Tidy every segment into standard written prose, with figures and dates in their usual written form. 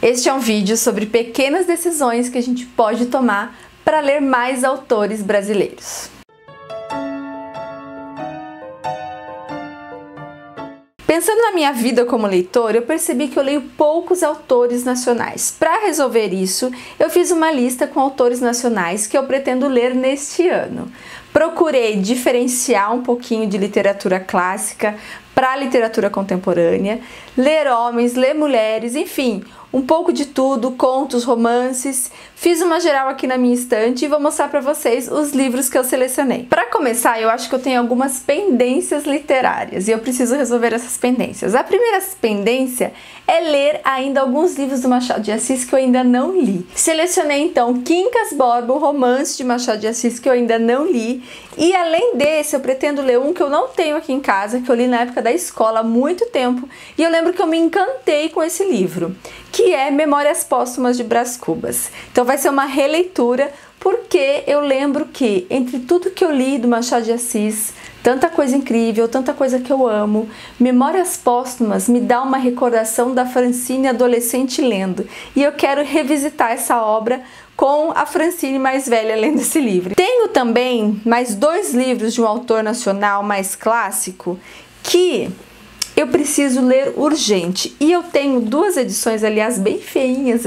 Este é um vídeo sobre pequenas decisões que a gente pode tomar para ler mais autores brasileiros. Pensando na minha vida como leitora, eu percebi que eu leio poucos autores nacionais. Para resolver isso, eu fiz uma lista com autores nacionais que eu pretendo ler neste ano. Procurei diferenciar um pouquinho de literatura clássica para literatura contemporânea, ler homens, ler mulheres, enfim, um pouco de tudo, contos, romances. Fiz uma geral aqui na minha estante e vou mostrar para vocês os livros que eu selecionei. Para começar, eu acho que eu tenho algumas pendências literárias e eu preciso resolver essas pendências. A primeira pendência é ler ainda alguns livros do Machado de Assis que eu ainda não li. Selecionei então Quincas Borba, um romance de Machado de Assis que eu ainda não li. E além desse, eu pretendo ler um que eu não tenho aqui em casa, que eu li na época da escola há muito tempo. E eu lembro que eu me encantei com esse livro, que é Memórias Póstumas de Brás Cubas. Então vai ser uma releitura, porque eu lembro que entre tudo que eu li do Machado de Assis, tanta coisa incrível, tanta coisa que eu amo, Memórias Póstumas me dá uma recordação da Francine adolescente lendo. E eu quero revisitar essa obra com a Francine mais velha lendo esse livro. Tenho também mais dois livros de um autor nacional mais clássico que eu preciso ler urgente. E eu tenho duas edições, aliás, bem feinhas,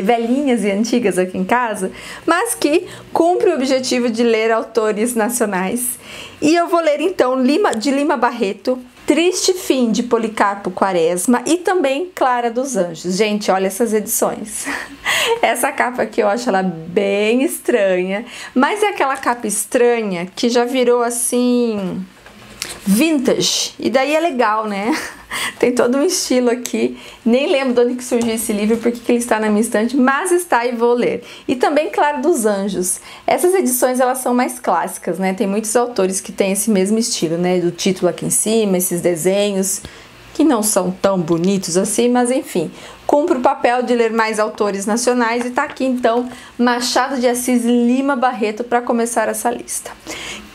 velhinhas e antigas aqui em casa, mas que cumprem o objetivo de ler autores nacionais. E eu vou ler então de Lima Barreto, Triste Fim de Policarpo Quaresma e também Clara dos Anjos. Gente, olha essas edições. Essa capa aqui eu acho ela bem estranha, mas é aquela capa estranha que já virou assim vintage, e daí é legal, né? Tem todo um estilo aqui. Nem lembro de onde que surgiu esse livro, porque que ele está na minha estante, mas está e vou ler. E também Clara dos Anjos. Essas edições elas são mais clássicas, né? Tem muitos autores que têm esse mesmo estilo, né? Do título aqui em cima, esses desenhos que não são tão bonitos assim, mas enfim, cumpre o papel de ler mais autores nacionais. E tá aqui então Machado de Assis e Lima Barreto para começar essa lista.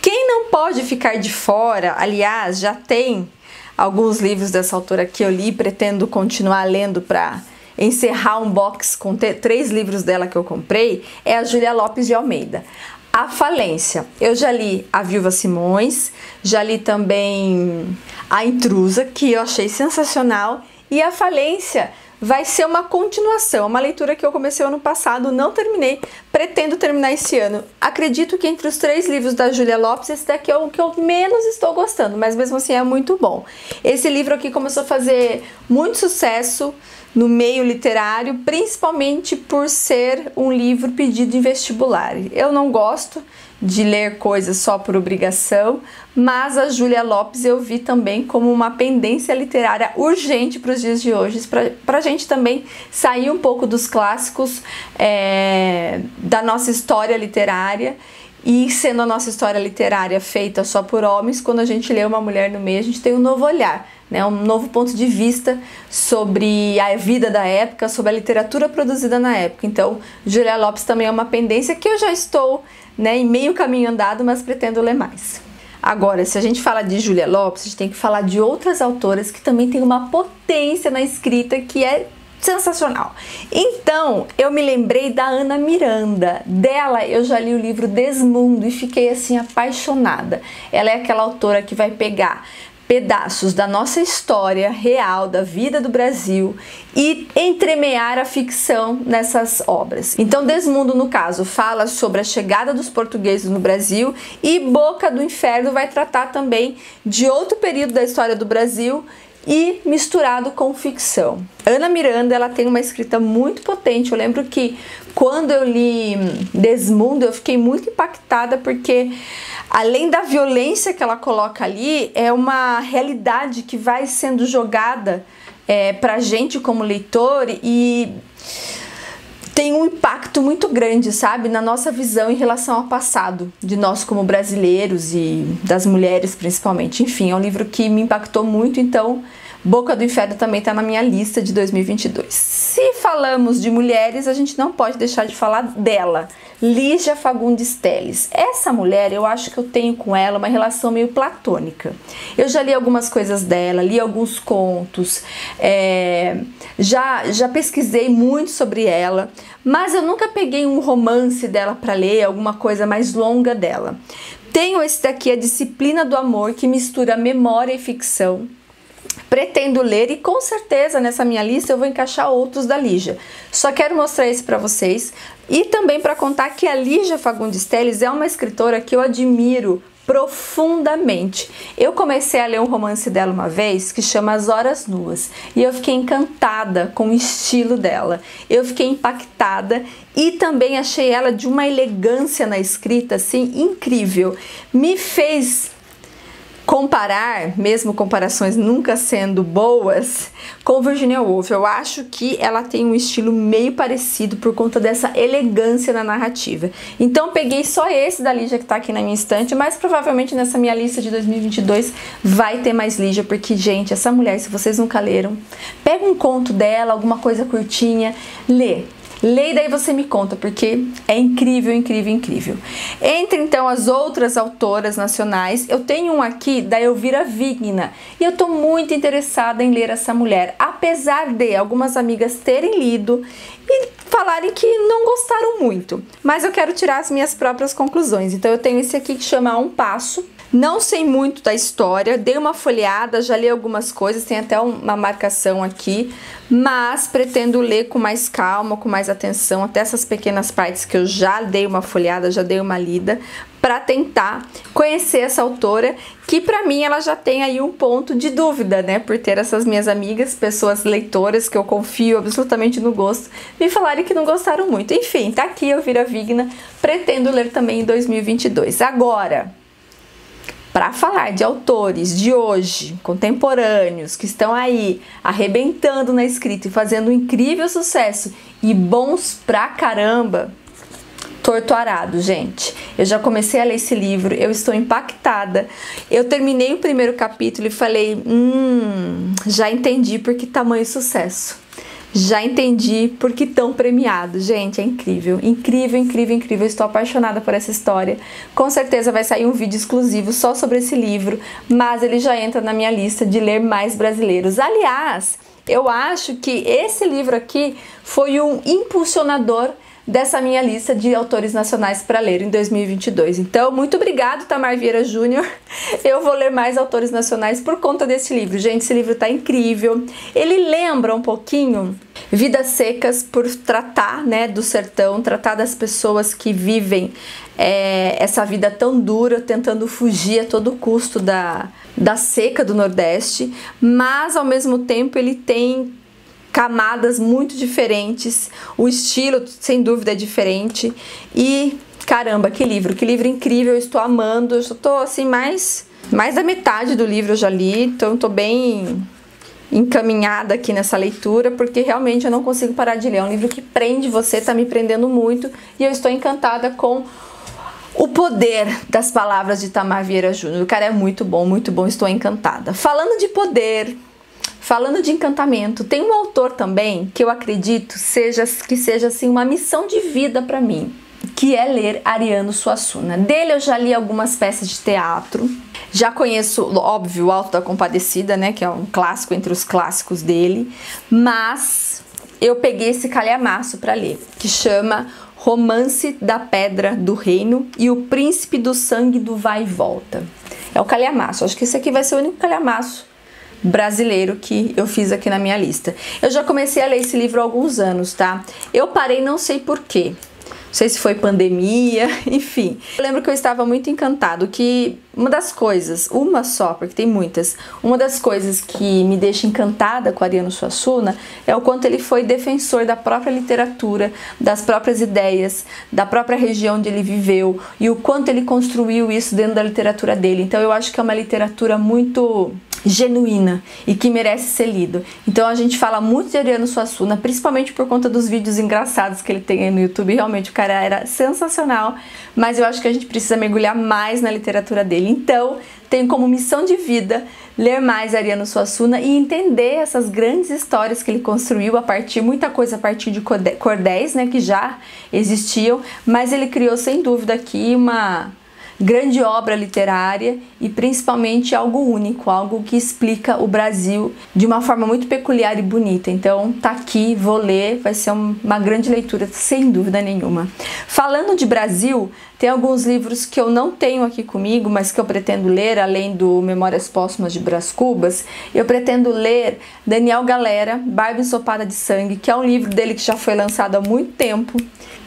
Quem não pode ficar de fora, aliás, já tem alguns livros dessa autora que eu li, pretendo continuar lendo para encerrar um box com 3 livros dela que eu comprei, é a Júlia Lopes de Almeida. A Falência. Eu já li A Viúva Simões, já li também A Intrusa, que eu achei sensacional, e A Falência vai ser uma continuação, uma leitura que eu comecei ano passado, não terminei, pretendo terminar esse ano. Acredito que entre os 3 livros da Júlia Lopes, esse daqui é o que eu menos estou gostando, mas mesmo assim é muito bom. Esse livro aqui começou a fazer muito sucesso no meio literário, principalmente por ser um livro pedido em vestibular. Eu não gosto de ler coisas só por obrigação, mas a Júlia Lopes eu vi também como uma pendência literária urgente para os dias de hoje, para a gente também sair um pouco dos clássicos da nossa história literária. E sendo a nossa história literária feita só por homens, quando a gente lê uma mulher no meio, a gente tem um novo olhar, né? Um novo ponto de vista sobre a vida da época, sobre a literatura produzida na época. Então, Júlia Lopes também é uma pendência que eu já estou, né, em meio caminho andado, mas pretendo ler mais. Agora, se a gente fala de Júlia Lopes, a gente tem que falar de outras autoras que também têm uma potência na escrita que é sensacional. Então, eu me lembrei da Ana Miranda. Dela, eu já li o livro Desmundo e fiquei assim apaixonada. Ela é aquela autora que vai pegar pedaços da nossa história real, da vida do Brasil, e entremear a ficção nessas obras. Então, Desmundo, no caso, fala sobre a chegada dos portugueses no Brasil, e Boca do Inferno vai tratar também de outro período da história do Brasil, e misturado com ficção. Ana Miranda, ela tem uma escrita muito potente. Eu lembro que quando eu li Desmundo, eu fiquei muito impactada, porque além da violência que ela coloca ali, é uma realidade que vai sendo jogada pra gente como leitor, e tem um impacto muito grande, sabe, na nossa visão em relação ao passado, de nós como brasileiros e das mulheres principalmente. Enfim, é um livro que me impactou muito, então Boca do Inferno também está na minha lista de 2022. Se falamos de mulheres, a gente não pode deixar de falar dela, Lígia Fagundes Telles. Essa mulher, eu acho que eu tenho com ela uma relação meio platônica. Eu já li algumas coisas dela, li alguns contos, já pesquisei muito sobre ela, mas eu nunca peguei um romance dela para ler, alguma coisa mais longa dela. Tenho esse daqui, A Disciplina do Amor, que mistura memória e ficção. Pretendo ler e com certeza nessa minha lista eu vou encaixar outros da Lígia. Só quero mostrar esse para vocês e também para contar que a Lígia Fagundes Telles é uma escritora que eu admiro profundamente. Eu comecei a ler um romance dela uma vez que chama As Horas Nuas e eu fiquei encantada com o estilo dela. Eu fiquei impactada e também achei ela de uma elegância na escrita assim incrível. Me fez comparar, mesmo comparações nunca sendo boas, com Virginia Woolf. Eu acho que ela tem um estilo meio parecido por conta dessa elegância na narrativa. Então peguei só esse da Lígia que tá aqui na minha estante, mas provavelmente nessa minha lista de 2022 vai ter mais Lígia, porque, gente, essa mulher, se vocês nunca leram, pega um conto dela, alguma coisa curtinha, lê. Lê e daí você me conta, porque é incrível, incrível, incrível. Entre então as outras autoras nacionais, eu tenho um aqui da Elvira Vigna e eu tô muito interessada em ler essa mulher, apesar de algumas amigas terem lido e falarem que não gostaram muito, mas eu quero tirar as minhas próprias conclusões. Então eu tenho esse aqui que chama A Um Passo. Não sei muito da história, dei uma folheada, já li algumas coisas, tem até uma marcação aqui, mas pretendo ler com mais calma, com mais atenção, até essas pequenas partes que eu já dei uma folheada, já dei uma lida, para tentar conhecer essa autora, que para mim ela já tem aí um ponto de dúvida, né, por ter essas minhas amigas, pessoas leitoras que eu confio absolutamente no gosto, me falarem que não gostaram muito. Enfim, tá aqui Elvira Vigna, pretendo ler também em 2022. Agora, para falar de autores de hoje, contemporâneos, que estão aí arrebentando na escrita e fazendo um incrível sucesso e bons pra caramba, Torto Arado, gente. Eu já comecei a ler esse livro, eu estou impactada. Eu terminei o primeiro capítulo e falei, já entendi por que tamanho sucesso. Já entendi por que tão premiado. Gente, é incrível, incrível, incrível, incrível. Estou apaixonada por essa história. Com certeza vai sair um vídeo exclusivo só sobre esse livro, mas ele já entra na minha lista de ler mais brasileiros. Aliás, eu acho que esse livro aqui foi um impulsionador dessa minha lista de autores nacionais para ler em 2022. Então, muito obrigado, Tamar Vieira Júnior. Eu vou ler mais autores nacionais por conta desse livro. Gente, esse livro tá incrível. Ele lembra um pouquinho Vidas Secas, por tratar, né, do sertão, tratar das pessoas que vivem essa vida tão dura, tentando fugir a todo custo da seca do Nordeste, mas ao mesmo tempo ele tem camadas muito diferentes, o estilo sem dúvida é diferente e caramba, que livro incrível, eu estou amando, eu já tô assim mais da metade do livro eu já li, então tô bem encaminhada aqui nessa leitura, porque realmente eu não consigo parar de ler, é um livro que prende você, tá me prendendo muito e eu estou encantada com o poder das palavras de Tamar Vieira Júnior. O cara é muito bom, estou encantada. Falando de poder, falando de encantamento, tem um autor também que eu acredito que seja assim uma missão de vida para mim, que é ler Ariano Suassuna. Dele eu já li algumas peças de teatro, já conheço, óbvio, o Alto da Compadecida, né, que é um clássico entre os clássicos dele, mas eu peguei esse calhamaço para ler, que chama Romance da Pedra do Reino e o Príncipe do Sangue do Vai e Volta. É o calhamaço, acho que esse aqui vai ser o único calhamaço brasileiro que eu fiz aqui na minha lista. Eu já comecei a ler esse livro há alguns anos, tá? Eu parei, não sei porquê. Não sei se foi pandemia, enfim. Eu lembro que eu estava muito encantado, que uma das coisas, uma só, porque tem muitas, uma das coisas que me deixa encantada com Ariano Suassuna é o quanto ele foi defensor da própria literatura, das próprias ideias, da própria região onde ele viveu e o quanto ele construiu isso dentro da literatura dele. Então eu acho que é uma literatura muito genuína e que merece ser lido. Então a gente fala muito de Ariano Suassuna, principalmente por conta dos vídeos engraçados que ele tem aí no YouTube. Realmente o cara era sensacional, mas eu acho que a gente precisa mergulhar mais na literatura dele. Então tenho como missão de vida ler mais Ariano Suassuna e entender essas grandes histórias que ele construiu muita coisa a partir de cordéis, né, que já existiam, mas ele criou sem dúvida aqui uma grande obra literária e principalmente algo único, algo que explica o Brasil de uma forma muito peculiar e bonita. Então tá aqui, vou ler, vai ser uma grande leitura sem dúvida nenhuma. Falando de Brasil, tem alguns livros que eu não tenho aqui comigo, mas que eu pretendo ler, além do Memórias Póstumas de Brás Cubas. Eu pretendo ler Daniel Galera, Barba Ensopada de Sangue, que é um livro dele que já foi lançado há muito tempo,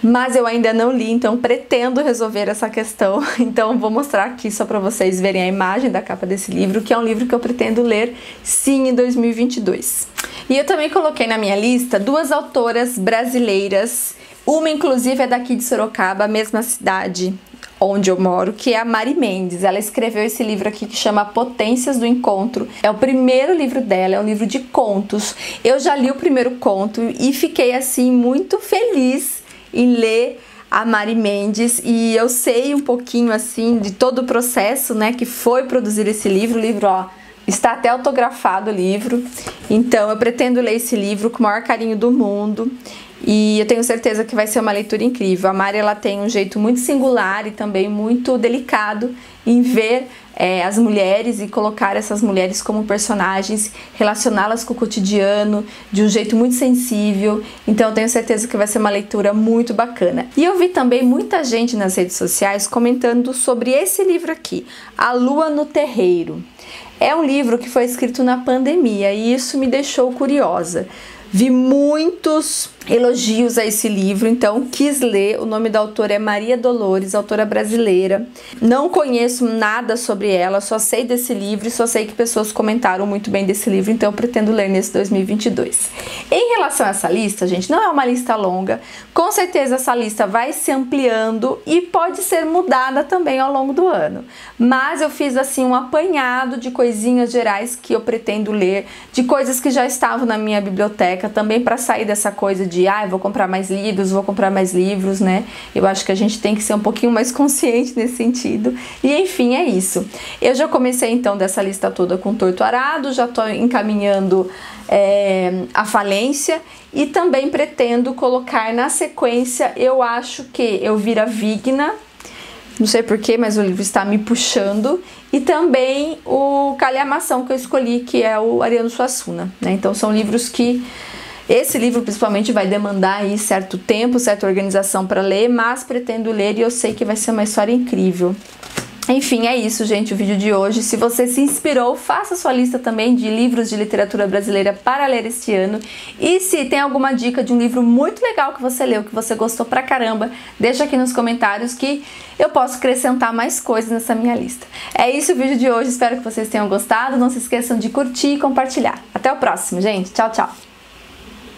mas eu ainda não li, então pretendo resolver essa questão. Então vou mostrar aqui só para vocês verem a imagem da capa desse livro, que é um livro que eu pretendo ler sim em 2022. E eu também coloquei na minha lista duas autoras brasileiras, uma inclusive é daqui de Sorocaba, a mesma cidade onde eu moro, que é a Mari Mendes. Ela escreveu esse livro aqui que chama Potências do Encontro. É o primeiro livro dela, é um livro de contos. Eu já li o primeiro conto e fiquei assim muito feliz em ler a Mari Mendes, e eu sei um pouquinho assim de todo o processo, né, que foi produzir esse livro. O livro, ó, está até autografado o livro. Então eu pretendo ler esse livro com o maior carinho do mundo. E eu tenho certeza que vai ser uma leitura incrível. A Mari, ela tem um jeito muito singular e também muito delicado em ver as mulheres e colocar essas mulheres como personagens, relacioná-las com o cotidiano de um jeito muito sensível. Então eu tenho certeza que vai ser uma leitura muito bacana. E eu vi também muita gente nas redes sociais comentando sobre esse livro aqui, A Lua no Terreiro. É um livro que foi escrito na pandemia e isso me deixou curiosa. Vi muitos elogios a esse livro, então quis ler. O nome da autora é Maria Dolores, autora brasileira. Não conheço nada sobre ela, só sei desse livro e só sei que pessoas comentaram muito bem desse livro, então eu pretendo ler nesse 2022. Em relação a essa lista, gente, não é uma lista longa. Com certeza essa lista vai se ampliando e pode ser mudada também ao longo do ano. Mas eu fiz assim um apanhado de coisinhas gerais que eu pretendo ler, de coisas que já estavam na minha biblioteca, também para sair dessa coisa de vou comprar mais livros, né? Eu acho que a gente tem que ser um pouquinho mais consciente nesse sentido. E enfim, é isso. Eu já comecei então dessa lista toda com Torto Arado, já tô encaminhando a Falência e também pretendo colocar na sequência, eu acho que Elvira Vigna, não sei porquê, mas o livro está me puxando, e também o Calhamação que eu escolhi, que é o Ariano Suassuna, né? Então são livros que esse livro principalmente vai demandar aí certo tempo, certa organização para ler, mas pretendo ler e eu sei que vai ser uma história incrível. Enfim, é isso, gente, o vídeo de hoje. Se você se inspirou, faça sua lista também de livros de literatura brasileira para ler este ano. E se tem alguma dica de um livro muito legal que você leu, que você gostou pra caramba, deixa aqui nos comentários que eu posso acrescentar mais coisas nessa minha lista. É isso o vídeo de hoje, espero que vocês tenham gostado. Não se esqueçam de curtir e compartilhar. Até o próximo, gente. Tchau, tchau.